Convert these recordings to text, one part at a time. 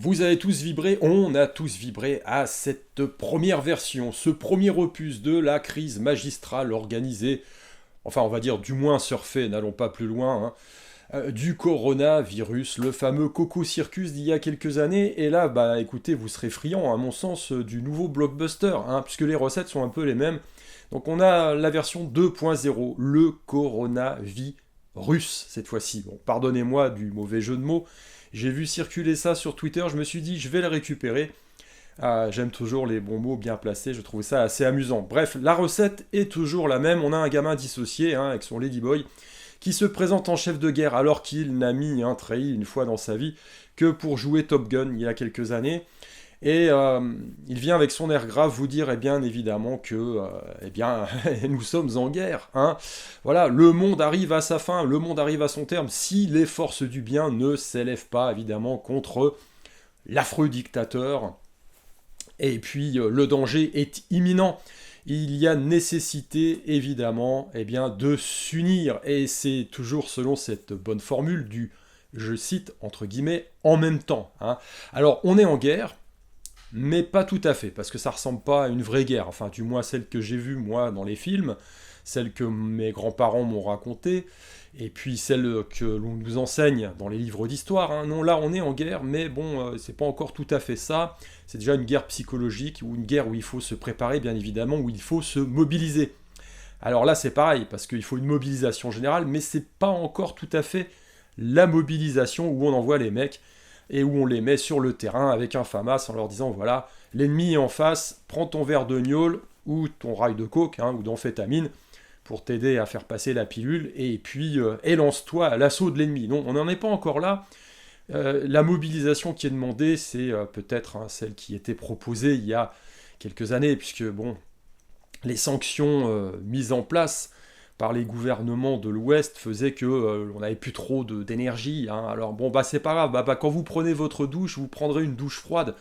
Vous avez tous vibré, on a tous vibré à cette première version, ce premier opus de la crise magistrale organisée, enfin on va dire du moins surfée, n'allons pas plus loin, du coronavirus, le fameux Coco Circus d'il y a quelques années, et là, bah écoutez, vous serez friand à mon sens du nouveau blockbuster, puisque les recettes sont un peu les mêmes. Donc on a la version 2.0, le coronavirus cette fois-ci. Bon, pardonnez-moi du mauvais jeu de mots, j'ai vu circuler ça sur Twitter, je me suis dit je vais le récupérer. J'aime toujours les bons mots bien placés, je trouvais ça assez amusant. Bref, la recette est toujours la même, on a un gamin dissocié avec son Ladyboy qui se présente en chef de guerre alors qu'il n'a mis trahi une fois dans sa vie que pour jouer Top Gun il y a quelques années. Et il vient avec son air grave vous dire, bien évidemment, que nous sommes en guerre. Voilà, le monde arrive à sa fin, le monde arrive à son terme, si les forces du bien ne s'élèvent pas, évidemment, contre l'affreux dictateur. Et puis, le danger est imminent. Il y a nécessité, évidemment, de s'unir. Et c'est toujours selon cette bonne formule du, je cite, entre guillemets, en même temps. Alors, on est en guerre, mais pas tout à fait, parce que ça ressemble pas à une vraie guerre, enfin du moins celle que j'ai vue moi dans les films, celle que mes grands-parents m'ont racontée, et puis celle que l'on nous enseigne dans les livres d'histoire. Non, là on est en guerre, mais bon, c'est pas encore tout à fait ça, c'est déjà une guerre psychologique, ou une guerre où il faut se préparer bien évidemment, où il faut se mobiliser. Alors là c'est pareil, parce qu'il faut une mobilisation générale, mais c'est pas encore tout à fait la mobilisation où on envoie les mecs, et où on les met sur le terrain avec un FAMAS en leur disant voilà, l'ennemi est en face, prends ton verre de gnôle ou ton rail de coke ou d'amphétamine pour t'aider à faire passer la pilule et puis lance-toi à l'assaut de l'ennemi. Non, on n'en est pas encore là. La mobilisation qui est demandée, c'est peut-être celle qui était proposée il y a quelques années, puisque bon, les sanctions mises en place par les gouvernements de l'Ouest faisait que on n'avait plus trop d'énergie. Alors bon, c'est pas grave, quand vous prenez votre douche, vous prendrez une douche froide,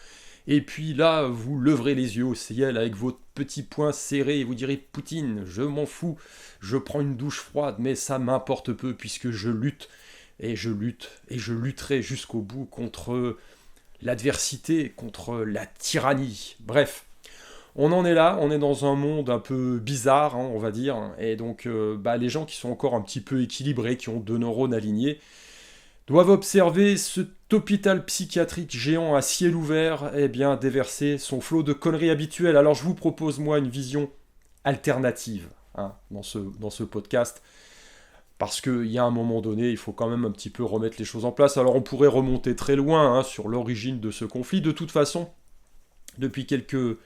et puis là, vous leverez les yeux au ciel avec votre petit poing serré, et vous direz, Poutine, je m'en fous, je prends une douche froide, mais ça m'importe peu, puisque je lutte, et je lutte, et je lutterai jusqu'au bout contre l'adversité, contre la tyrannie. Bref, on en est là, on est dans un monde un peu bizarre, on va dire, et donc les gens qui sont encore un petit peu équilibrés, qui ont deux neurones alignés, doivent observer cet hôpital psychiatrique géant à ciel ouvert, déverser son flot de conneries habituelles. Alors je vous propose, moi, une vision alternative dans ce podcast, parce qu'il y a un moment donné, il faut quand même un petit peu remettre les choses en place. Alors on pourrait remonter très loin sur l'origine de ce conflit. De toute façon, depuis quelques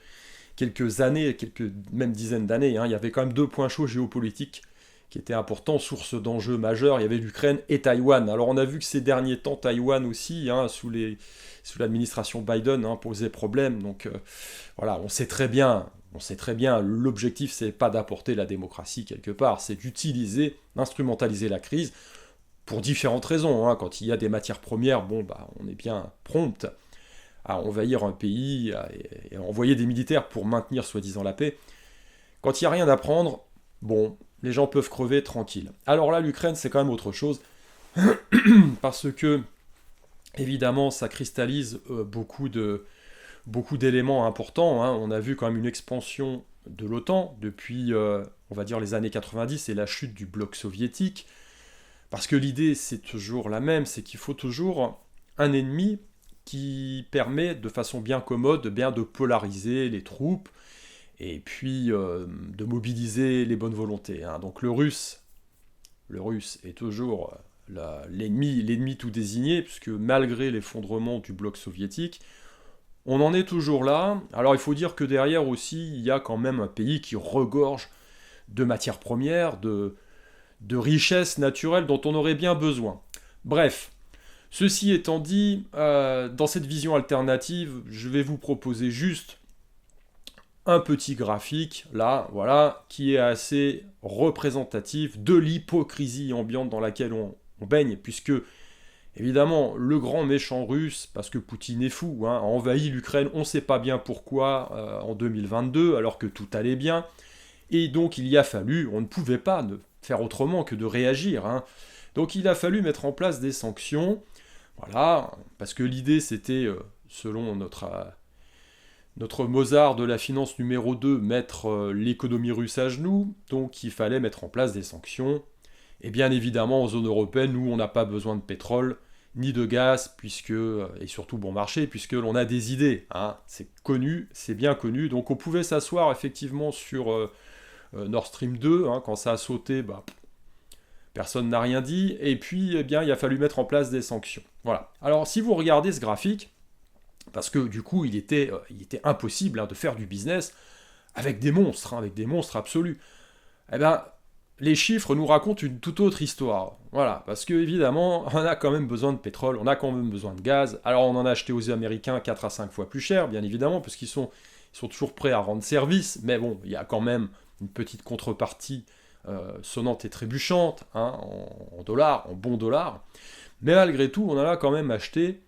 années, quelques même dizaines d'années, il y avait quand même deux points chauds géopolitiques qui étaient importants, source d'enjeux majeurs. Il y avait l'Ukraine et Taïwan. Alors on a vu que ces derniers temps, Taïwan aussi, sous l'administration Biden, posait problème. Donc voilà, on sait très bien, l'objectif c'est pas d'apporter la démocratie quelque part, c'est d'instrumentaliser la crise pour différentes raisons. Quand il y a des matières premières, on est bien prompt à envahir un pays et à envoyer des militaires pour maintenir soi-disant la paix. Quand il n'y a rien à prendre, les gens peuvent crever tranquille. Alors là, l'Ukraine, c'est quand même autre chose, parce que, évidemment, ça cristallise beaucoup d'éléments importants. On a vu quand même une expansion de l'OTAN depuis, on va dire, les années 90 et la chute du bloc soviétique, parce que l'idée, c'est toujours la même, c'est qu'il faut toujours un ennemi qui permet de façon bien commode de polariser les troupes et puis de mobiliser les bonnes volontés. Donc le russe est toujours l'ennemi tout désigné, puisque malgré l'effondrement du bloc soviétique, on en est toujours là. Alors il faut dire que derrière aussi, il y a quand même un pays qui regorge de matières premières, de richesses naturelles dont on aurait bien besoin. Bref, ceci étant dit, dans cette vision alternative, je vais vous proposer juste un petit graphique, là, voilà, qui est assez représentatif de l'hypocrisie ambiante dans laquelle on baigne, puisque, évidemment, le grand méchant russe, parce que Poutine est fou, a envahi l'Ukraine, on ne sait pas bien pourquoi, en 2022, alors que tout allait bien, et donc il y a fallu, on ne pouvait pas faire autrement que de réagir, Donc il a fallu mettre en place des sanctions, voilà, parce que l'idée c'était selon notre Mozart de la finance numéro 2, mettre l'économie russe à genoux, donc il fallait mettre en place des sanctions. Et bien évidemment, en zone européenne, nous, on n'a pas besoin de pétrole, ni de gaz, et surtout bon marché, puisque l'on a des idées. Hein. C'est connu, c'est bien connu. Donc on pouvait s'asseoir effectivement sur Nord Stream 2, hein, quand ça a sauté, personne n'a rien dit. Et puis, eh bien, il a fallu mettre en place des sanctions. Voilà. Alors, si vous regardez ce graphique, parce que du coup, il était impossible, hein, de faire du business avec des monstres, hein, avec des monstres absolus. Eh bien, les chiffres nous racontent une toute autre histoire. Voilà, parce que évidemment, on a quand même besoin de pétrole, on a quand même besoin de gaz. Alors, on en a acheté aux Américains 4 à 5 fois plus cher, bien évidemment, parce qu'ils sont toujours prêts à rendre service, mais bon, il y a quand même une petite contrepartie sonnante et trébuchante, hein, en dollars, en bons dollars. Mais malgré tout, on en a quand même acheté,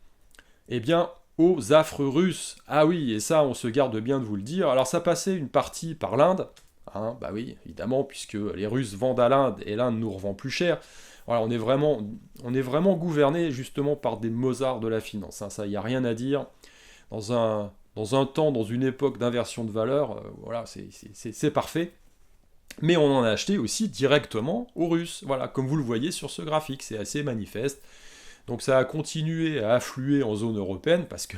eh bien, aux affres russes. Ah oui, et ça, on se garde bien de vous le dire. Alors, ça passait une partie par l'Inde, hein, bah oui, évidemment, puisque les Russes vendent à l'Inde et l'Inde nous revend plus cher. Voilà, on est vraiment gouverné justement par des Mozarts de la finance. Hein, ça, il n'y a rien à dire. Dans un temps, dans une époque d'inversion de valeur, voilà, c'est parfait. Mais on en a acheté aussi directement aux Russes. Voilà, comme vous le voyez sur ce graphique, c'est assez manifeste. Donc ça a continué à affluer en zone européenne, parce que,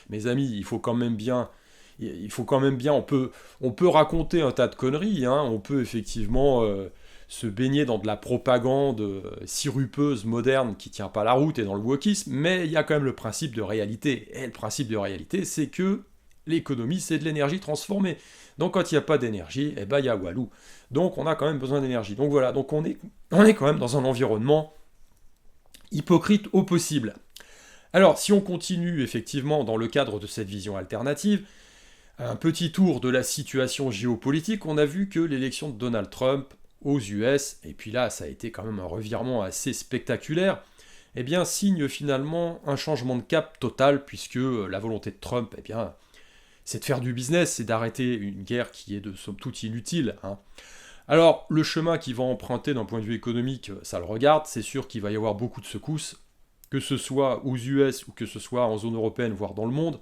mes amis, il faut quand même bien, on peut raconter un tas de conneries, hein, on peut effectivement se baigner dans de la propagande sirupeuse, moderne, qui tient pas la route, et dans le wokisme, mais il y a quand même le principe de réalité. Et le principe de réalité, c'est que l'économie, c'est de l'énergie transformée. Donc quand il n'y a pas d'énergie, eh ben il y a Walou. Donc on a quand même besoin d'énergie. Donc voilà, donc on est quand même dans un environnement hypocrite au possible. Alors, si on continue effectivement dans le cadre de cette vision alternative, un petit tour de la situation géopolitique, on a vu que l'élection de Donald Trump aux US, et puis là, ça a été quand même un revirement assez spectaculaire, eh bien, signe finalement un changement de cap total, puisque la volonté de Trump, eh bien, c'est de faire du business, c'est d'arrêter une guerre qui est de somme toute inutile, hein. Alors, le chemin qu'il va emprunter d'un point de vue économique, ça le regarde, c'est sûr qu'il va y avoir beaucoup de secousses, que ce soit aux US ou que ce soit en zone européenne, voire dans le monde,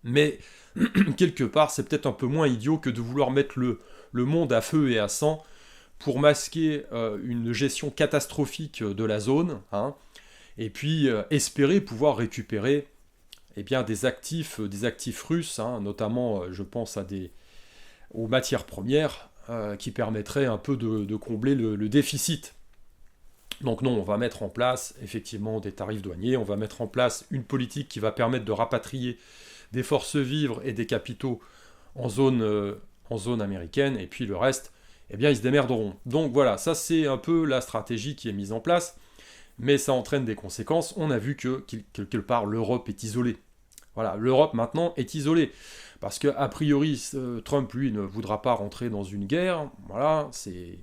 mais quelque part, c'est peut-être un peu moins idiot que de vouloir mettre le monde à feu et à sang pour masquer une gestion catastrophique de la zone, hein, et puis espérer pouvoir récupérer des actifs russes, hein, notamment, je pense aux matières premières, qui permettraient un peu de combler le déficit. Donc non, on va mettre en place effectivement des tarifs douaniers, on va mettre en place une politique qui va permettre de rapatrier des forces vivres et des capitaux en zone américaine, et puis le reste, eh bien ils se démerderont. Donc voilà, ça c'est un peu la stratégie qui est mise en place, mais ça entraîne des conséquences. On a vu que quelque part l'Europe est isolée. Voilà, l'Europe maintenant est isolée. Parce que, a priori, Trump, lui, ne voudra pas rentrer dans une guerre. Voilà, c'est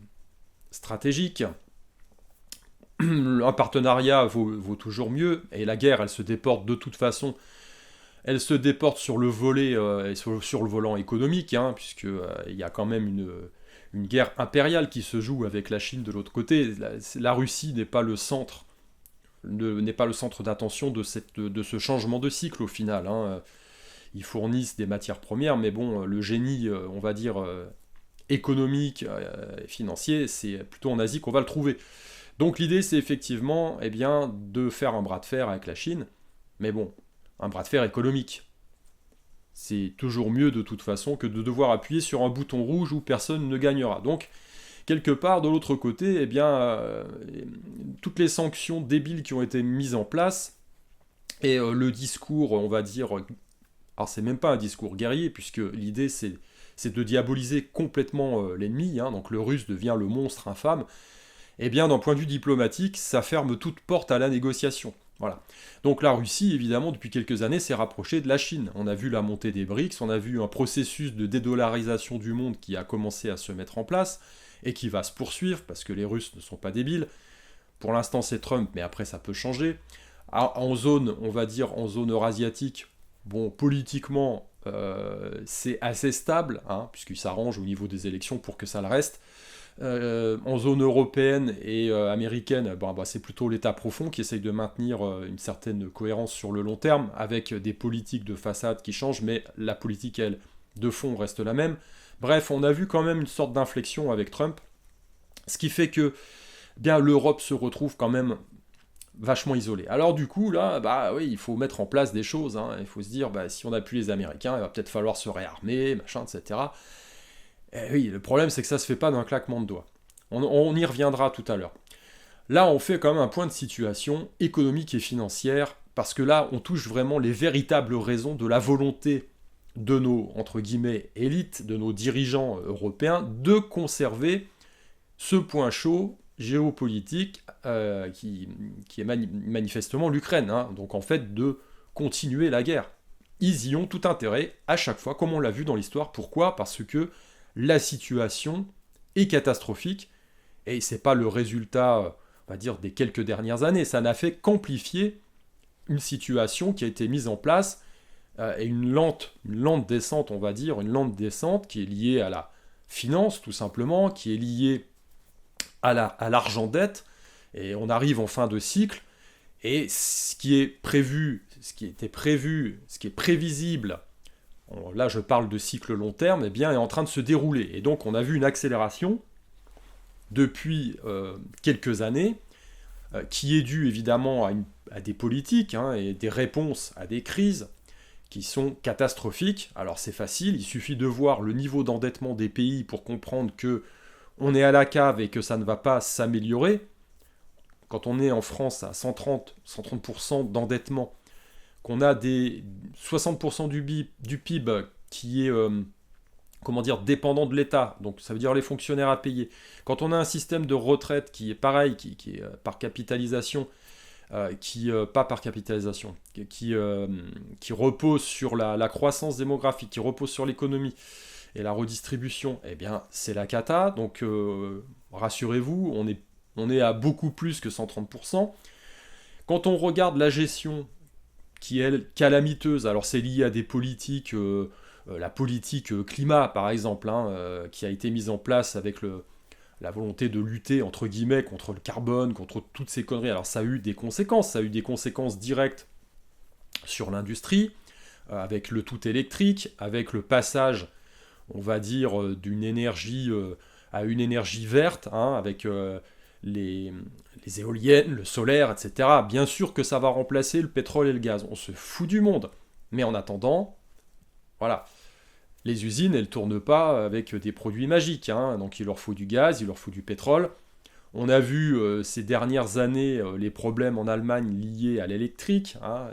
stratégique. Un partenariat vaut toujours mieux. Et la guerre, elle se déporte de toute façon. Elle se déporte sur le volet, sur le volant économique, hein, puisqu'il y a quand même une guerre impériale qui se joue avec la Chine de l'autre côté. La Russie n'est pas le centre d'attention de ce changement de cycle au final, hein. Ils fournissent des matières premières, mais bon, le génie, on va dire, économique et financier, c'est plutôt en Asie qu'on va le trouver. Donc l'idée, c'est effectivement de faire un bras de fer avec la Chine, mais bon, un bras de fer économique. C'est toujours mieux de toute façon que de devoir appuyer sur un bouton rouge où personne ne gagnera. Donc, quelque part, de l'autre côté, toutes les sanctions débiles qui ont été mises en place, et le discours, on va dire... Alors c'est même pas un discours guerrier, puisque l'idée c'est de diaboliser complètement l'ennemi, hein, donc le russe devient le monstre infâme. Eh bien d'un point de vue diplomatique, ça ferme toute porte à la négociation. Voilà. Donc la Russie, évidemment, depuis quelques années, s'est rapprochée de la Chine. On a vu la montée des BRICS, on a vu un processus de dédollarisation du monde qui a commencé à se mettre en place, et qui va se poursuivre, parce que les Russes ne sont pas débiles. Pour l'instant c'est Trump, mais après ça peut changer. En zone, on va dire en zone eurasiatique, bon, politiquement, c'est assez stable, hein, puisqu'il s'arrange au niveau des élections pour que ça le reste. En zone européenne et américaine, c'est plutôt l'État profond qui essaye de maintenir une certaine cohérence sur le long terme, avec des politiques de façade qui changent, mais la politique, elle, de fond reste la même. Bref, on a vu quand même une sorte d'inflexion avec Trump, ce qui fait que bien l'Europe se retrouve quand même vachement isolée. Alors du coup, là, oui, il faut mettre en place des choses, hein. Il faut se dire, si on appuie les Américains, il va peut-être falloir se réarmer, machin, etc. Et oui, le problème, c'est que ça se fait pas d'un claquement de doigts. On y reviendra tout à l'heure. Là, on fait quand même un point de situation économique et financière, parce que là, on touche vraiment les véritables raisons de la volonté de nos, entre guillemets, élites, de nos dirigeants européens, de conserver ce point chaud géopolitique qui est manifestement l'Ukraine. Hein. Donc en fait, de continuer la guerre. Ils y ont tout intérêt, à chaque fois, comme on l'a vu dans l'histoire. Pourquoi ? Parce que la situation est catastrophique, et c'est pas le résultat, on va dire, des quelques dernières années. Ça n'a fait qu'amplifier une situation qui a été mise en place, et une lente descente, on va dire, une lente descente qui est liée à la finance, tout simplement, qui est liée à l'argent dette, et on arrive en fin de cycle, et ce qui est prévu, ce qui était prévu, ce qui est prévisible, là je parle de cycle long terme, est en train de se dérouler. Et donc on a vu une accélération depuis quelques années, qui est due évidemment à des politiques, hein, et des réponses à des crises qui sont catastrophiques. Alors c'est facile, il suffit de voir le niveau d'endettement des pays pour comprendre que on est à la cave et que ça ne va pas s'améliorer. Quand on est en France à 130% d'endettement, qu'on a des 60% du PIB qui est dépendant de l'État, donc ça veut dire les fonctionnaires à payer. Quand on a un système de retraite qui est pareil, qui est par capitalisation, qui repose sur la croissance démographique, qui repose sur l'économie et la redistribution, c'est la cata. Donc rassurez-vous, on est à beaucoup plus que 130%. Quand on regarde la gestion qui est calamiteuse, alors c'est lié à des politiques, la politique climat par exemple, hein, qui a été mise en place avec la volonté de lutter entre guillemets contre le carbone, contre toutes ces conneries. Alors ça a eu des conséquences directes sur l'industrie, avec le tout électrique, avec le passage, on va dire, d'une énergie à une énergie verte, hein, avec les éoliennes, le solaire, etc. Bien sûr que ça va remplacer le pétrole et le gaz. On se fout du monde. Mais en attendant, voilà. Les usines, elles ne tournent pas avec des produits magiques. Hein. Donc il leur faut du gaz, il leur faut du pétrole. On a vu ces dernières années les problèmes en Allemagne liés à l'électrique. Hein.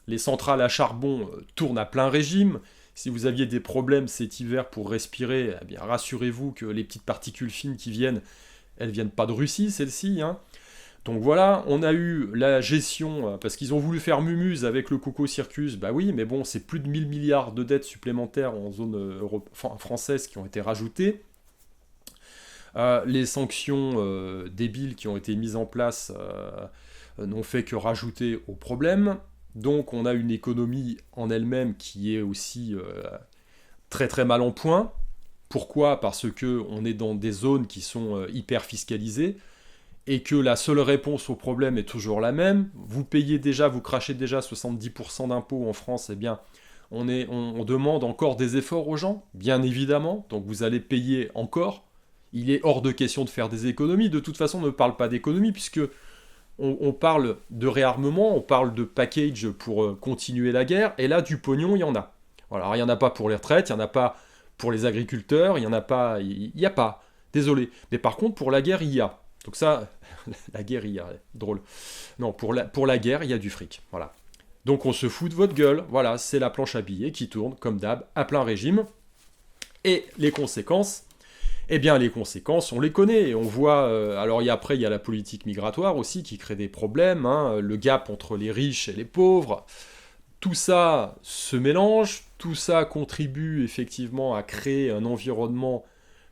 Les centrales à charbon tournent à plein régime. Si vous aviez des problèmes cet hiver pour respirer, rassurez-vous que les petites particules fines qui viennent, elles ne viennent pas de Russie, celles-ci. Hein. Donc voilà, on a eu la gestion, parce qu'ils ont voulu faire mumuse avec le Coco Circus, oui, mais bon, c'est plus de 1000 milliards de dettes supplémentaires en zone française qui ont été rajoutées. Les sanctions débiles qui ont été mises en place n'ont fait que rajouter au problème. Donc on a une économie en elle-même qui est aussi très très mal en point. Pourquoi ? Parce qu'on est dans des zones qui sont hyper fiscalisées, et que la seule réponse au problème est toujours la même. Vous crachez déjà 70% d'impôts en France, on demande encore des efforts aux gens, bien évidemment, donc vous allez payer encore. Il est hors de question de faire des économies. De toute façon, on ne parle pas d'économie, puisque on parle de réarmement, on parle de package pour continuer la guerre, et là, du pognon, il y en a. Voilà, alors, il n'y en a pas pour les retraites, il n'y en a pas pour les agriculteurs, il n'y a pas. Désolé. Mais par contre, pour la guerre, il y a. Donc ça, la guerre, il y a. Drôle. Non, pour la guerre, il y a du fric. Voilà. Donc on se fout de votre gueule. Voilà, c'est la planche à billets qui tourne, comme d'hab, à plein régime. Et les conséquences, on les connaît. Et on voit. Alors après, il y a la politique migratoire aussi qui crée des problèmes. Hein, le gap entre les riches et les pauvres. Tout ça se mélange. Tout ça contribue effectivement à créer un environnement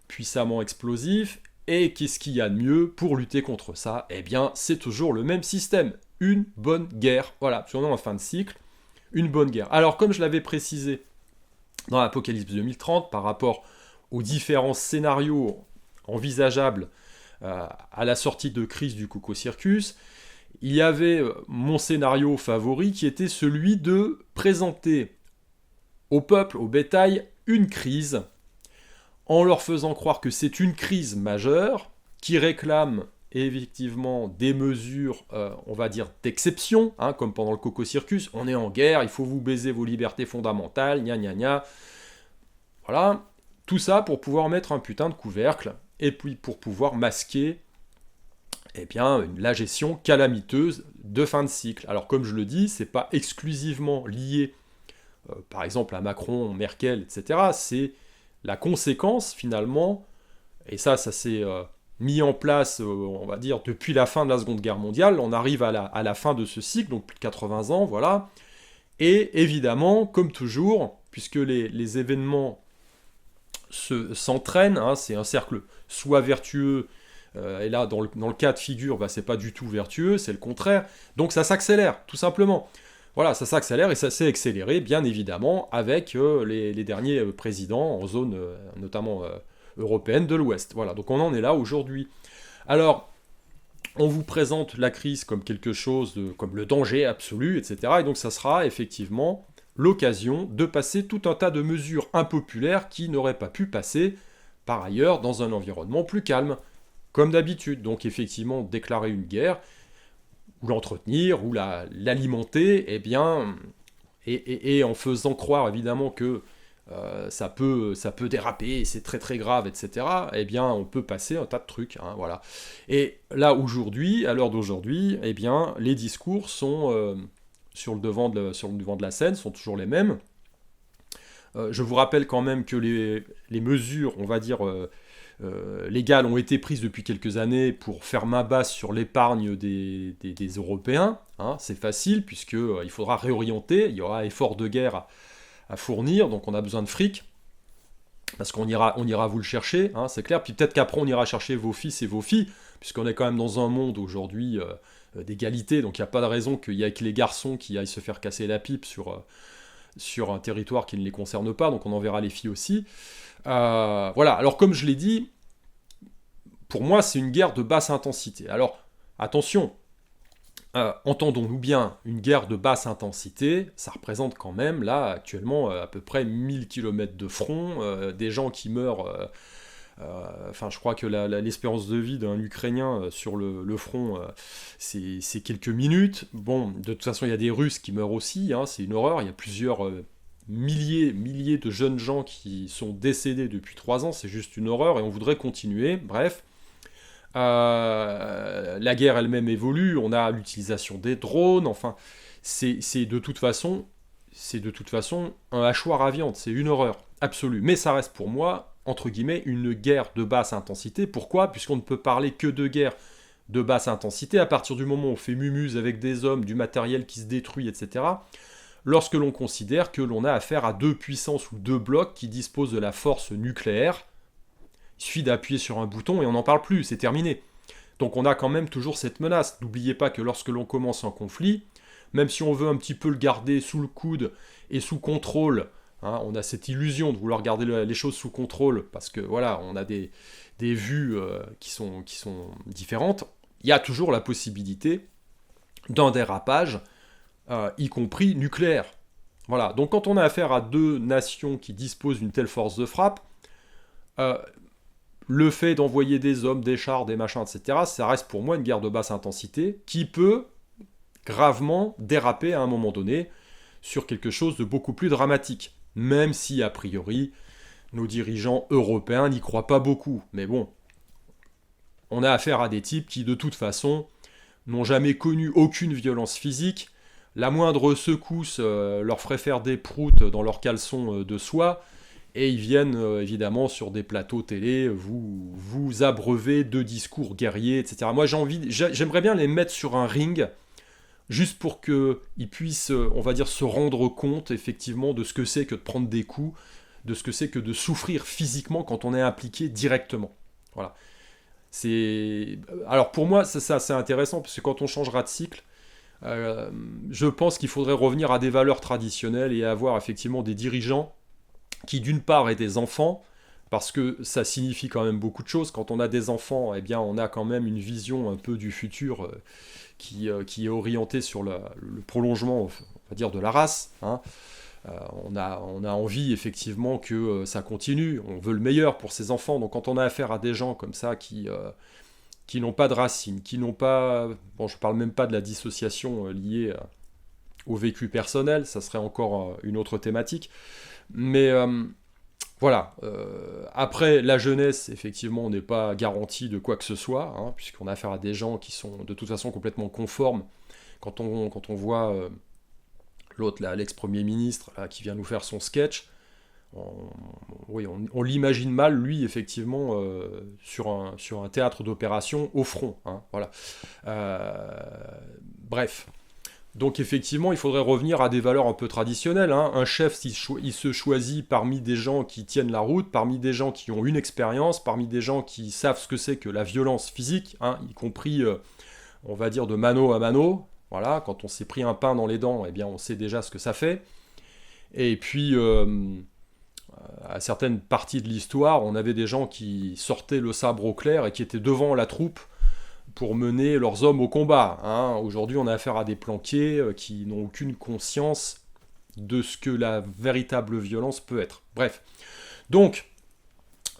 puissamment explosif. Et qu'est-ce qu'il y a de mieux pour lutter contre ça ? C'est toujours le même système. Une bonne guerre. Voilà, on est en fin de cycle. Une bonne guerre. Alors, comme je l'avais précisé dans l'Apocalypse 2030, par rapport aux différents scénarios envisageable à la sortie de crise du Coco Circus, il y avait mon scénario favori qui était celui de présenter au peuple, au bétail, une crise en leur faisant croire que c'est une crise majeure qui réclame effectivement des mesures, on va dire, d'exception, hein, comme pendant le Coco Circus, on est en guerre, il faut vous baiser vos libertés fondamentales, gna gna gna. Voilà, tout ça pour pouvoir mettre un putain de couvercle, et puis pour pouvoir masquer eh bien, la gestion calamiteuse de fin de cycle. Alors comme je le dis, c'est pas exclusivement lié, par exemple, à Macron, Merkel, etc. C'est la conséquence, finalement, et ça s'est mis en place, on va dire, depuis la fin de la Seconde Guerre mondiale. On arrive à la fin de ce cycle, donc plus de 80 ans, voilà. Et évidemment, comme toujours, puisque les événements s'entraînent, hein, c'est un cercle soit vertueux, et là, dans le cas de figure, c'est pas du tout vertueux, c'est le contraire. Donc ça s'accélère, tout simplement. Voilà, ça s'accélère et ça s'est accéléré, bien évidemment, avec les derniers présidents en zone, notamment européenne de l'Ouest. Voilà, donc on en est là aujourd'hui. Alors, on vous présente la crise comme quelque chose comme le danger absolu, etc. Et donc ça sera effectivement l'occasion de passer tout un tas de mesures impopulaires qui n'auraient pas pu passer, par ailleurs, dans un environnement plus calme, comme d'habitude. Donc effectivement, déclarer une guerre, ou l'entretenir, ou l'alimenter, eh bien, et en faisant croire évidemment que ça peut déraper, c'est très très grave, etc., eh bien, on peut passer un tas de trucs, hein, voilà. Et là, aujourd'hui, à l'heure d'aujourd'hui, eh bien, les discours sont sur le devant de la scène, sont toujours les mêmes. Je vous rappelle quand même que les mesures, on va dire, légales ont été prises depuis quelques années pour faire main basse sur l'épargne des Européens. Hein, c'est facile, puisqu'il faudra réorienter, il y aura effort de guerre à fournir, donc on a besoin de fric, parce qu'on ira vous le chercher, hein, c'est clair. Puis peut-être qu'après on ira chercher vos fils et vos filles, puisqu'on est quand même dans un monde aujourd'hui d'égalité, donc il n'y a pas de raison qu'il y ait que les garçons qui aillent se faire casser la pipe sur un territoire qui ne les concerne pas, donc on enverra les filles aussi. Voilà, alors comme je l'ai dit, pour moi c'est une guerre de basse intensité. Alors attention, entendons-nous bien, une guerre de basse intensité, ça représente quand même, là, actuellement, à peu près 1000 km de front, des gens qui meurent, je crois que l'espérance de vie d'un Ukrainien sur le front, c'est quelques minutes. Bon, de toute façon, il y a des Russes qui meurent aussi, hein, c'est une horreur, il y a plusieurs milliers de jeunes gens qui sont décédés depuis 3 ans, c'est juste une horreur, et on voudrait continuer, bref. La guerre elle-même évolue, on a l'utilisation des drones, enfin, c'est de toute façon un hachoir à viande, c'est une horreur absolue. Mais ça reste pour moi, entre guillemets, une guerre de basse intensité. Pourquoi ? Puisqu'on ne peut parler que de guerre de basse intensité à partir du moment où on fait mumuse avec des hommes, du matériel qui se détruit, etc. Lorsque l'on considère que l'on a affaire à 2 puissances ou 2 blocs qui disposent de la force nucléaire. Il suffit d'appuyer sur un bouton et on n'en parle plus, c'est terminé. Donc on a quand même toujours cette menace. N'oubliez pas que lorsque l'on commence un conflit, même si on veut un petit peu le garder sous le coude et sous contrôle, hein, on a cette illusion de vouloir garder les choses sous contrôle, parce que voilà, on a des vues qui sont différentes, il y a toujours la possibilité d'un dérapage, y compris nucléaire. Voilà, donc quand on a affaire à 2 nations qui disposent d'une telle force de frappe, le fait d'envoyer des hommes, des chars, des machins, etc., ça reste pour moi une guerre de basse intensité qui peut gravement déraper à un moment donné sur quelque chose de beaucoup plus dramatique. Même si, a priori, nos dirigeants européens n'y croient pas beaucoup. Mais bon, on a affaire à des types qui, de toute façon, n'ont jamais connu aucune violence physique. La moindre secousse leur ferait faire des proutes dans leurs caleçons de soie. Et ils viennent évidemment sur des plateaux télé vous abreuver de discours guerriers, etc. Moi j'aimerais bien les mettre sur un ring, juste pour qu'ils puissent, on va dire, se rendre compte effectivement de ce que c'est que de prendre des coups, de ce que c'est que de souffrir physiquement quand on est impliqué directement. Voilà. Alors pour moi c'est assez intéressant, parce que quand on changera de cycle, je pense qu'il faudrait revenir à des valeurs traditionnelles et avoir effectivement des dirigeants qui d'une part aient des enfants, parce que ça signifie quand même beaucoup de choses. Quand on a des enfants, eh bien, on a quand même une vision un peu du futur qui est orientée sur le prolongement, on va dire, de la race, hein. On a envie effectivement que ça continue, on veut le meilleur pour ses enfants, donc quand on a affaire à des gens comme ça qui n'ont pas de racines, qui n'ont pas... Bon, je parle même pas de la dissociation liée au vécu personnel, ça serait encore une autre thématique, mais voilà. Après, la jeunesse, effectivement, on n'est pas garanti de quoi que ce soit, hein, puisqu'on a affaire à des gens qui sont de toute façon complètement conformes. Quand on voit l'autre, là, l'ex-premier ministre, là, qui vient nous faire son sketch, on l'imagine mal, lui, effectivement, sur un théâtre d'opération au front, hein, voilà. Bref. Donc effectivement, il faudrait revenir à des valeurs un peu traditionnelles, hein. Un chef, il se choisit parmi des gens qui tiennent la route, parmi des gens qui ont une expérience, parmi des gens qui savent ce que c'est que la violence physique, hein, y compris, on va dire, de mano à mano. Voilà, quand on s'est pris un pain dans les dents, eh bien, on sait déjà ce que ça fait. Et puis, à certaines parties de l'histoire, on avait des gens qui sortaient le sabre au clair et qui étaient devant la troupe pour mener leurs hommes au combat, hein. Aujourd'hui, on a affaire à des planqués qui n'ont aucune conscience de ce que la véritable violence peut être. Bref. Donc,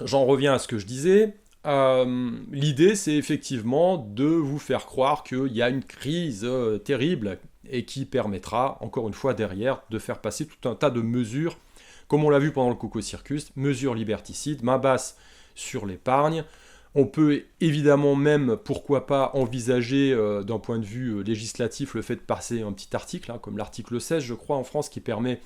j'en reviens à ce que je disais. L'idée, c'est effectivement de vous faire croire qu'il y a une crise terrible et qui permettra, encore une fois derrière, de faire passer tout un tas de mesures, comme on l'a vu pendant le Coco Circus, mesures liberticides, main basse sur l'épargne. On peut évidemment même, pourquoi pas, envisager d'un point de vue législatif le fait de passer un petit article, hein, comme l'article 16, je crois, en France, qui permet,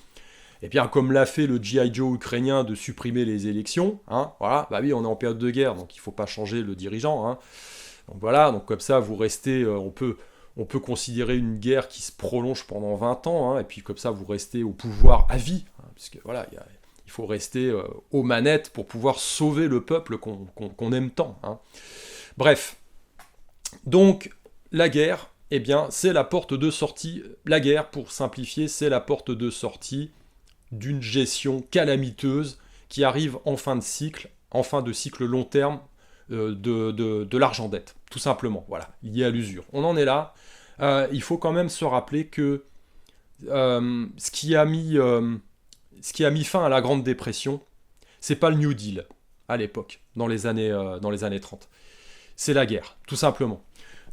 eh bien, comme l'a fait le G.I. Joe ukrainien, de supprimer les élections. Hein, voilà, bah oui, on est en période de guerre, donc il ne faut pas changer le dirigeant. Hein. Donc voilà, donc comme ça, vous restez, on peut considérer une guerre qui se prolonge pendant 20 ans, hein, et puis comme ça, vous restez au pouvoir à vie, hein, puisque voilà, il faut rester aux manettes pour pouvoir sauver le peuple qu'on aime tant. Hein. Bref, donc la guerre, eh bien, c'est la porte de sortie. La guerre, pour simplifier, c'est la porte de sortie d'une gestion calamiteuse qui arrive en fin de cycle long terme de l'argent-dette, tout simplement, voilà, lié à l'usure. On en est là. Il faut quand même se rappeler que ce qui a mis fin à la Grande Dépression, c'est pas le New Deal à l'époque, dans les années 30. C'est la guerre, tout simplement.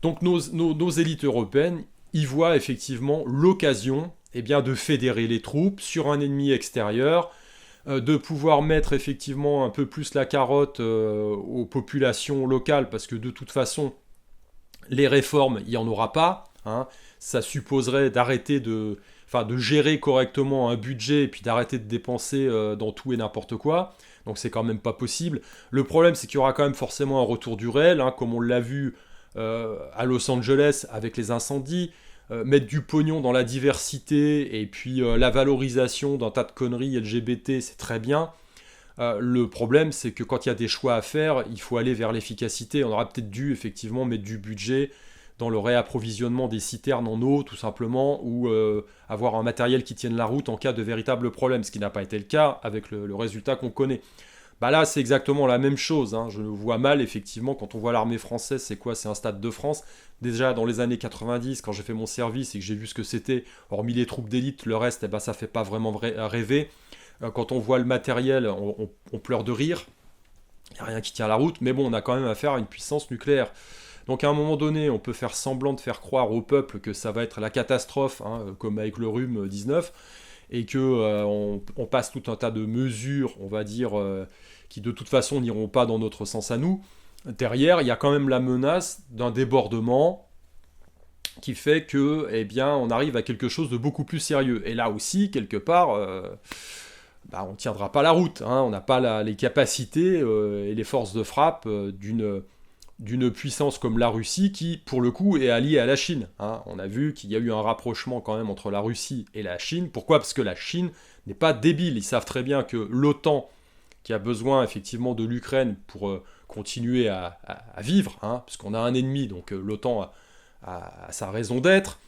Donc nos élites européennes y voient effectivement l'occasion, eh bien, de fédérer les troupes sur un ennemi extérieur, de pouvoir mettre effectivement un peu plus la carotte aux populations locales, parce que de toute façon, les réformes, il n'y en aura pas. Hein. Ça supposerait de gérer correctement un budget et puis d'arrêter de dépenser dans tout et n'importe quoi. Donc c'est quand même pas possible. Le problème, c'est qu'il y aura quand même forcément un retour du réel, hein, comme on l'a vu à Los Angeles avec les incendies. Mettre du pognon dans la diversité et puis la valorisation d'un tas de conneries LGBT, c'est très bien. Le problème, c'est que quand il y a des choix à faire, il faut aller vers l'efficacité. On aurait peut-être dû effectivement mettre du budget dans le réapprovisionnement des citernes en eau, tout simplement, ou avoir un matériel qui tienne la route en cas de véritable problème, ce qui n'a pas été le cas avec le résultat qu'on connaît. Bah là, c'est exactement la même chose. Hein. Je vois mal, effectivement, quand on voit l'armée française, c'est quoi? C'est un Stade de France. Déjà, dans les années 90, quand j'ai fait mon service et que j'ai vu ce que c'était, hormis les troupes d'élite, le reste, eh ben, ça fait pas vraiment rêver. Quand on voit le matériel, on pleure de rire. Il n'y a rien qui tient la route, mais bon, on a quand même affaire à une puissance nucléaire. Donc à un moment donné, on peut faire semblant de faire croire au peuple que ça va être la catastrophe, hein, comme avec le rhume 19, et que on passe tout un tas de mesures, on va dire, qui de toute façon n'iront pas dans notre sens à nous. Derrière, il y a quand même la menace d'un débordement qui fait que, eh bien, on arrive à quelque chose de beaucoup plus sérieux. Et là aussi, quelque part, on ne tiendra pas la route. Hein, on n'a pas les capacités et les forces de frappe d'une puissance comme la Russie qui, pour le coup, est alliée à la Chine. Hein. On a vu qu'il y a eu un rapprochement quand même entre la Russie et la Chine. Pourquoi? Parce que la Chine n'est pas débile. Ils savent très bien que l'OTAN, qui a besoin effectivement de l'Ukraine pour continuer à vivre, hein, puisqu'on a un ennemi, donc l'OTAN a sa raison d'être,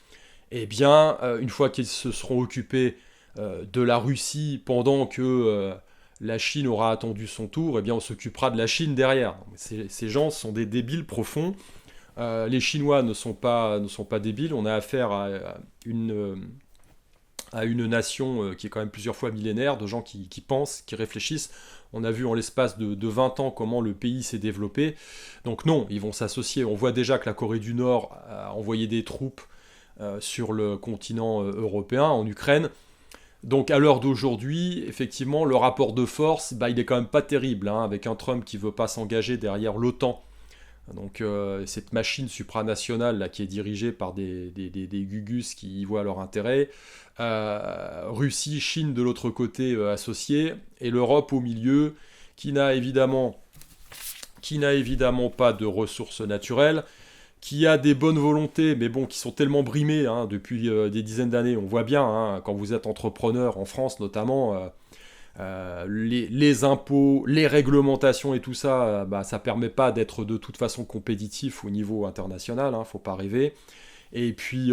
eh bien, une fois qu'ils se seront occupés de la Russie pendant que la Chine aura attendu son tour, eh bien on s'occupera de la Chine derrière. Ces gens sont des débiles profonds. Les Chinois ne sont pas débiles, on a affaire à une nation qui est quand même plusieurs fois millénaire, de gens qui pensent, qui réfléchissent. On a vu en l'espace de 20 ans comment le pays s'est développé. Donc non, ils vont s'associer. On voit déjà que la Corée du Nord a envoyé des troupes sur le continent européen, en Ukraine. Donc à l'heure d'aujourd'hui, effectivement, le rapport de force, il est quand même pas terrible, hein, avec un Trump qui veut pas s'engager derrière l'OTAN. Donc cette machine supranationale là, qui est dirigée par des gugus qui y voient leur intérêt. Russie, Chine de l'autre côté associée, et l'Europe au milieu, qui n'a évidemment pas de ressources naturelles, qui a des bonnes volontés, mais bon, qui sont tellement brimées hein, depuis des dizaines d'années. On voit bien, hein, quand vous êtes entrepreneur, en France notamment, les impôts, les réglementations et tout ça, ça permet pas d'être de toute façon compétitif au niveau international, hein, faut pas rêver. Et puis,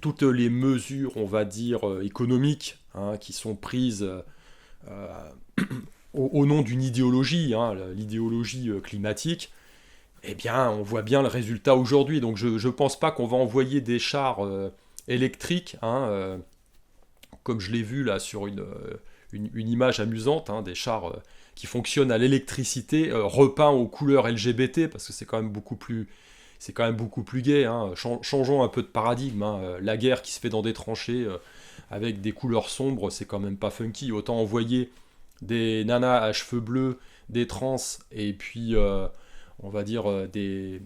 toutes les mesures, on va dire, économiques, hein, qui sont prises au nom d'une idéologie, hein, l'idéologie climatique, eh bien, on voit bien le résultat aujourd'hui. Donc, je ne pense pas qu'on va envoyer des chars électriques, hein, comme je l'ai vu là sur une image amusante, hein, des chars qui fonctionnent à l'électricité, repeints aux couleurs LGBT, parce que c'est quand même beaucoup plus gai. Hein. Changeons un peu de paradigme. Hein. La guerre qui se fait dans des tranchées avec des couleurs sombres, c'est quand même pas funky. Autant envoyer des nanas à cheveux bleus, des trans, et puis on va dire des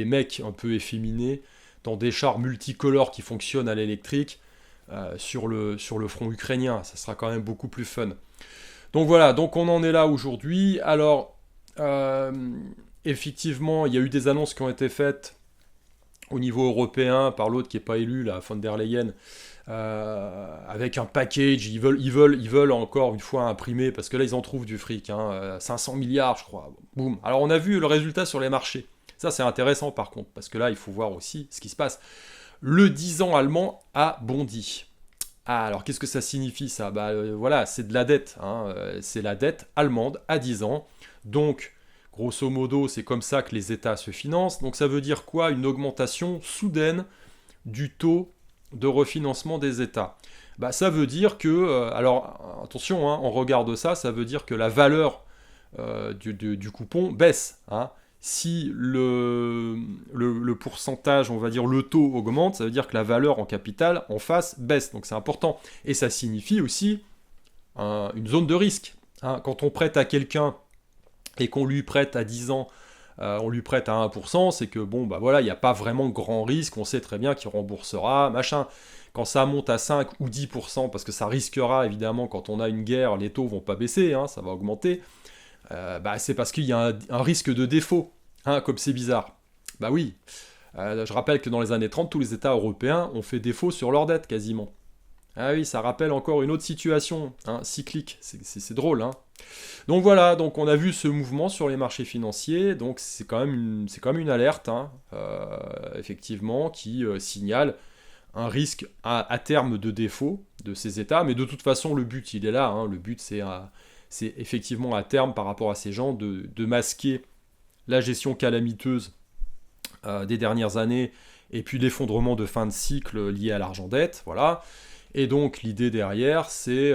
mecs un peu efféminés dans des chars multicolores qui fonctionnent à l'électrique sur le front ukrainien. Ça sera quand même beaucoup plus fun. Donc voilà, donc on en est là aujourd'hui. Alors, effectivement, il y a eu des annonces qui ont été faites au niveau européen par l'autre qui n'est pas élu, la von der Leyen, avec un package. Ils veulent encore une fois imprimer, parce que là ils en trouvent du fric, hein, 500 milliards je crois. Boum. Alors on a vu le résultat sur les marchés. Ça c'est intéressant par contre, parce que là il faut voir aussi ce qui se passe. Le 10 ans allemand a bondi. Ah, alors qu'est-ce que ça signifie ça ? Voilà, c'est de la dette. Hein, c'est la dette allemande à 10 ans. Donc, grosso modo, c'est comme ça que les États se financent. Donc ça veut dire quoi ? Une augmentation soudaine du taux de refinancement des États. Ça veut dire que, alors attention, hein, on regarde ça, ça veut dire que la valeur du coupon baisse. Hein. Si le pourcentage, on va dire le taux augmente, ça veut dire que la valeur en capital en face baisse. Donc c'est important. Et ça signifie aussi une zone de risque. Hein. Quand on prête à quelqu'un et qu'on lui prête à 10 ans, on lui prête à 1%, c'est que il n'y a pas vraiment grand risque, on sait très bien qu'il remboursera, machin. Quand ça monte à 5 ou 10%, parce que ça risquera évidemment quand on a une guerre, les taux vont pas baisser, hein, ça va augmenter. C'est parce qu'il y a un risque de défaut, hein, comme c'est bizarre. Oui, je rappelle que dans les années 30, tous les États européens ont fait défaut sur leur dette, quasiment. Ah oui, ça rappelle encore une autre situation, hein, cyclique, c'est drôle. Hein. Donc voilà, donc on a vu ce mouvement sur les marchés financiers, donc c'est quand même une alerte, hein, effectivement, qui signale un risque à terme de défaut de ces États, mais de toute façon, le but, il est là, hein, le but, c'est effectivement à terme, par rapport à ces gens, de masquer la gestion calamiteuse des dernières années, et puis l'effondrement de fin de cycle lié à l'argent-dette, voilà. Et donc l'idée derrière, c'est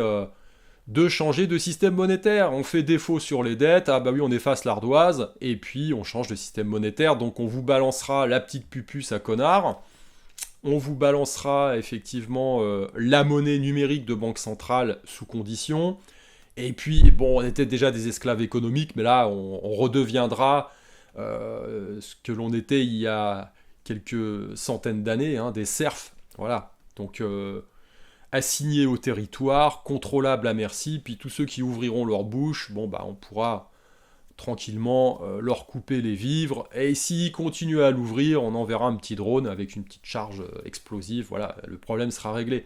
de changer de système monétaire. On fait défaut sur les dettes, on efface l'ardoise, et puis on change de système monétaire, donc on vous balancera la petite pupuce à connard, on vous balancera effectivement la monnaie numérique de banque centrale sous condition. Et puis, on était déjà des esclaves économiques, mais là, on redeviendra ce que l'on était il y a quelques centaines d'années, hein, des serfs. Voilà. Donc, assignés au territoire, contrôlables à merci, puis tous ceux qui ouvriront leur bouche, on pourra tranquillement leur couper les vivres, et s'ils continuent à l'ouvrir, on enverra un petit drone avec une petite charge explosive, voilà, le problème sera réglé.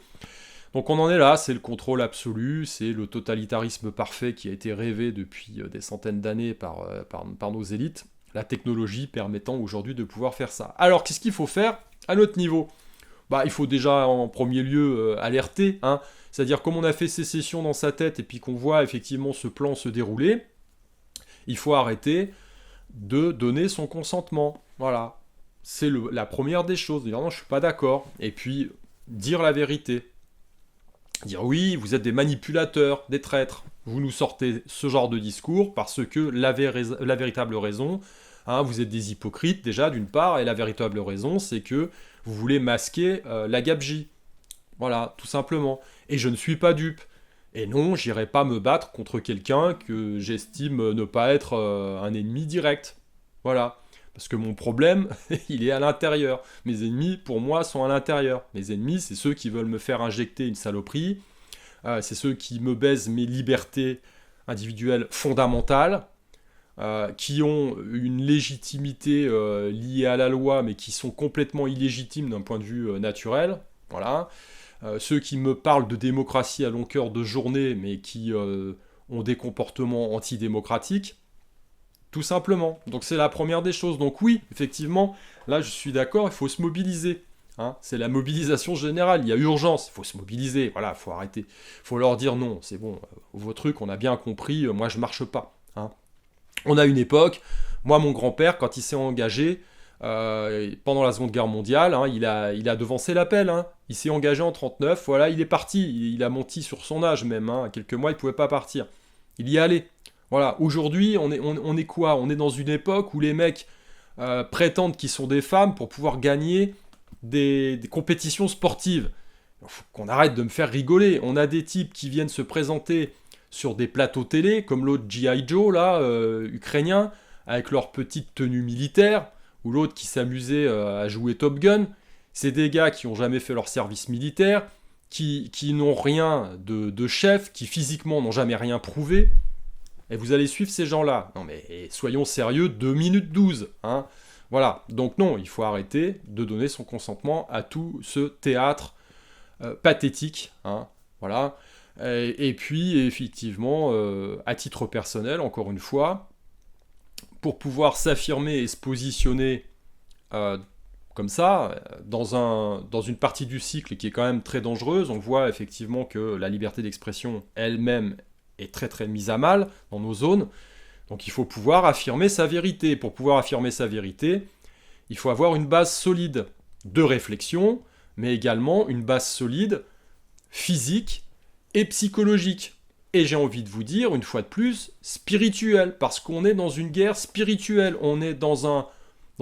Donc on en est là, c'est le contrôle absolu, c'est le totalitarisme parfait qui a été rêvé depuis des centaines d'années par nos élites, la technologie permettant aujourd'hui de pouvoir faire ça. Alors qu'est-ce qu'il faut faire à notre niveau ? Bah, il faut déjà en premier lieu alerter, hein. C'est-à-dire comme on a fait sécession dans sa tête et puis qu'on voit effectivement ce plan se dérouler, il faut arrêter de donner son consentement. Voilà. C'est la première des choses. Dire non, je suis pas d'accord. Et puis dire la vérité. Dire oui, vous êtes des manipulateurs, des traîtres. Vous nous sortez ce genre de discours parce que la véritable raison, hein, vous êtes des hypocrites déjà d'une part, et la véritable raison c'est que vous voulez masquer la gabegie. Voilà, tout simplement. Et je ne suis pas dupe. Et non, j'irai pas me battre contre quelqu'un que j'estime ne pas être un ennemi direct. Voilà. Parce que mon problème, il est à l'intérieur. Mes ennemis, pour moi, sont à l'intérieur. Mes ennemis, c'est ceux qui veulent me faire injecter une saloperie. C'est ceux qui me baisent mes libertés individuelles fondamentales. Qui ont une légitimité liée à la loi, mais qui sont complètement illégitimes d'un point de vue naturel. Voilà. Ceux qui me parlent de démocratie à longueur de journée, mais qui ont des comportements antidémocratiques, tout simplement. Donc c'est la première des choses. Donc oui, effectivement, là je suis d'accord, il faut se mobiliser. Hein. C'est la mobilisation générale, il y a urgence, il faut se mobiliser, voilà, il faut arrêter. Il faut leur dire non, c'est bon, vos trucs, on a bien compris, moi je marche pas. Hein. On a une époque, moi mon grand-père, quand il s'est engagé, pendant la Seconde Guerre mondiale, hein, il a devancé l'appel, hein. Il s'est engagé en 1939, voilà, il est parti, il a menti sur son âge même, hein. Quelques mois il pouvait pas partir, il y est allé. Voilà, aujourd'hui on est quoi? On est dans une époque où les mecs prétendent qu'ils sont des femmes pour pouvoir gagner des compétitions sportives. Il faut qu'on arrête de me faire rigoler, on a des types qui viennent se présenter sur des plateaux télé, comme l'autre G.I. Joe, là, ukrainien, avec leur petite tenue militaire, ou l'autre qui s'amusait à jouer Top Gun. C'est des gars qui n'ont jamais fait leur service militaire, qui n'ont rien de chef, qui physiquement n'ont jamais rien prouvé. Et vous allez suivre ces gens-là. Non mais soyons sérieux, 2 minutes 12. Hein. Voilà, donc non, il faut arrêter de donner son consentement à tout ce théâtre pathétique. Hein. Voilà. Et puis, effectivement, à titre personnel, encore une fois, pour pouvoir s'affirmer et se positionner comme ça, dans une partie du cycle qui est quand même très dangereuse, on voit effectivement que la liberté d'expression elle-même est très très mise à mal dans nos zones. Donc il faut pouvoir affirmer sa vérité. Pour pouvoir affirmer sa vérité, il faut avoir une base solide de réflexion, mais également une base solide physique et psychologique. Et j'ai envie de vous dire, une fois de plus, spirituelle, parce qu'on est dans une guerre spirituelle, on est dans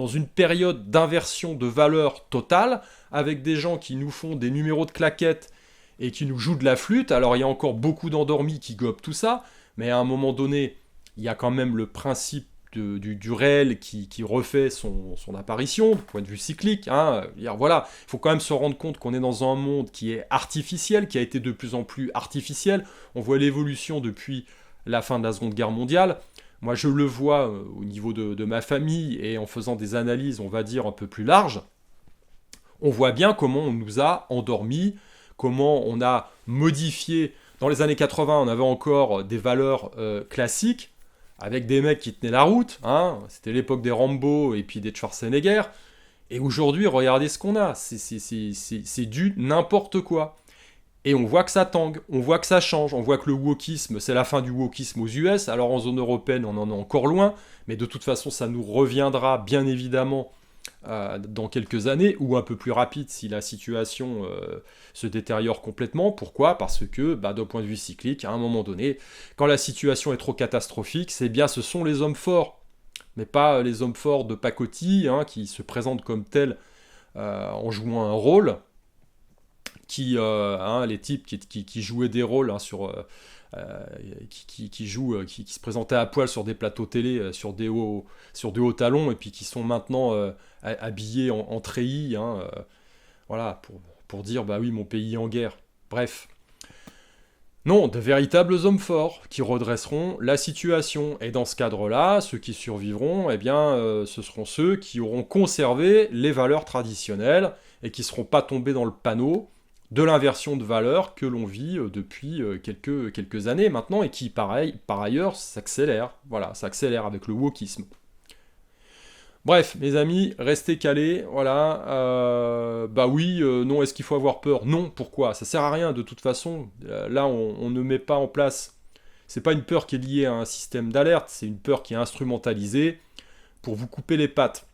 une période d'inversion de valeurs totale, avec des gens qui nous font des numéros de claquettes et qui nous jouent de la flûte. Alors il y a encore beaucoup d'endormis qui gobent tout ça, mais à un moment donné, il y a quand même le principe du réel qui refait son apparition, du point de vue cyclique. Hein. Voilà, il faut quand même se rendre compte qu'on est dans un monde qui est artificiel, qui a été de plus en plus artificiel. On voit l'évolution depuis la fin de la Seconde Guerre mondiale. Moi, je le vois au niveau de ma famille et en faisant des analyses, on va dire, un peu plus larges. On voit bien comment on nous a endormis, comment on a modifié. Dans les années 80, on avait encore des valeurs classiques, avec des mecs qui tenaient la route, hein. C'était l'époque des Rambo et puis des Schwarzenegger, et aujourd'hui, regardez ce qu'on a, c'est du n'importe quoi. Et on voit que ça tangue, on voit que ça change, on voit que le wokisme, c'est la fin du wokisme aux US, alors en zone européenne, on en est encore loin, mais de toute façon, ça nous reviendra bien évidemment dans quelques années, ou un peu plus rapide si la situation se détériore complètement. Pourquoi ? Parce que, d'un point de vue cyclique, à un moment donné, quand la situation est trop catastrophique, c'est bien ce sont les hommes forts, mais pas les hommes forts de pacotille, hein, qui se présentent comme tels en jouant un rôle, les types qui jouaient des rôles hein, qui se présentaient à poil sur des plateaux télé, sur des hauts talons, et puis qui sont maintenant habillés en treillis, hein, voilà, pour dire, bah oui, mon pays est en guerre. Bref. Non, de véritables hommes forts qui redresseront la situation. Et dans ce cadre-là, ceux qui survivront, eh bien, ce seront ceux qui auront conservé les valeurs traditionnelles et qui ne seront pas tombés dans le panneau de l'inversion de valeurs que l'on vit depuis quelques années maintenant et qui, par ailleurs, s'accélère. Voilà, s'accélère avec le wokisme. Bref, mes amis, restez calés, voilà. Bah oui, non, est-ce qu'il faut avoir peur? Non, pourquoi? Ça sert à rien, de toute façon. Là, on ne met pas en place... C'est pas une peur qui est liée à un système d'alerte, c'est une peur qui est instrumentalisée pour vous couper les pattes.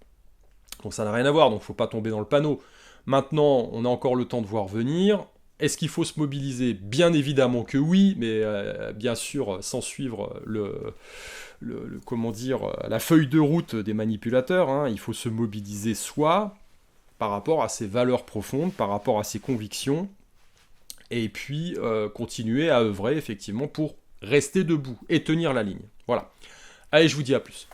Donc ça n'a rien à voir, donc faut pas tomber dans le panneau. Maintenant, on a encore le temps de voir venir. Est-ce qu'il faut se mobiliser? Bien évidemment que oui, mais bien sûr sans suivre comment dire, la feuille de route des manipulateurs. Hein. Il faut se mobiliser soit par rapport à ses valeurs profondes, par rapport à ses convictions, et puis continuer à œuvrer effectivement pour rester debout et tenir la ligne. Voilà. Allez, je vous dis à plus.